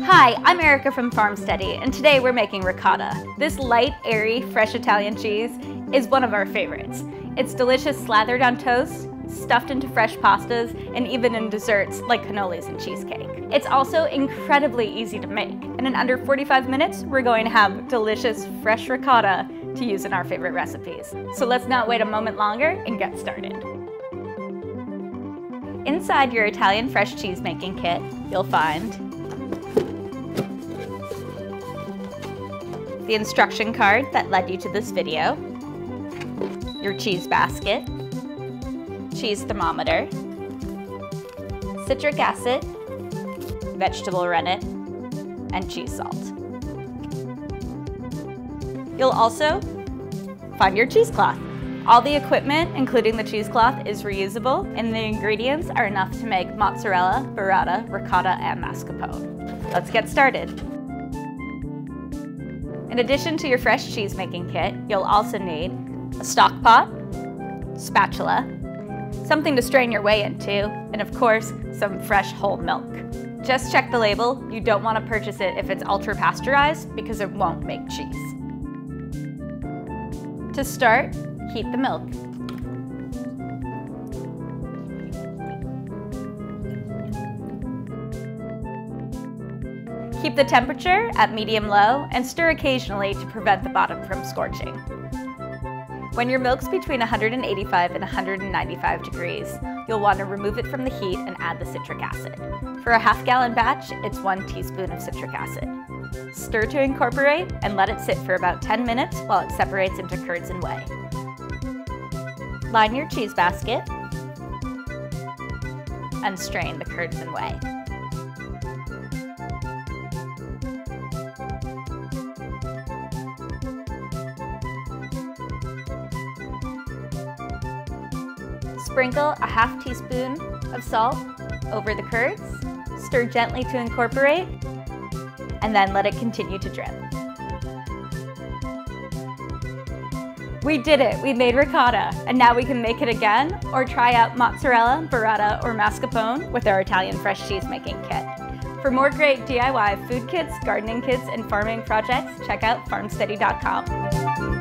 Hi, I'm Erica from Farmsteady, and today we're making ricotta. This light, airy, fresh Italian cheese is one of our favorites. It's delicious slathered on toast, stuffed into fresh pastas, and even in desserts like cannolis and cheesecake. It's also incredibly easy to make, and in under 45 minutes, we're going to have delicious, fresh ricotta to use in our favorite recipes. So let's not wait a moment longer and get started. Inside your Italian fresh cheese making kit, you'll find the instruction card that led you to this video, your cheese basket, cheese thermometer, citric acid, vegetable rennet, and cheese salt. You'll also find your cheesecloth. All the equipment, including the cheesecloth, is reusable, and the ingredients are enough to make mozzarella, burrata, ricotta, and mascarpone. Let's get started. In addition to your fresh cheese making kit, you'll also need a stock pot, spatula, something to strain your whey into, and of course, some fresh whole milk. Just check the label. You don't want to purchase it if it's ultra pasteurized because it won't make cheese. To start, heat the milk. Keep the temperature at medium-low and stir occasionally to prevent the bottom from scorching. When your milk's between 185 and 195 degrees, you'll want to remove it from the heat and add the citric acid. For a half-gallon batch, it's 1 teaspoon of citric acid. Stir to incorporate and let it sit for about 10 minutes while it separates into curds and whey. Line your cheese basket and strain the curds and whey. Sprinkle a half teaspoon of salt over the curds, stir gently to incorporate, and then let it continue to drip. We did it! We made ricotta, and now we can make it again or try out mozzarella, burrata, or mascarpone with our Italian fresh cheese making kit. For more great DIY food kits, gardening kits, and farming projects, check out farmsteady.com.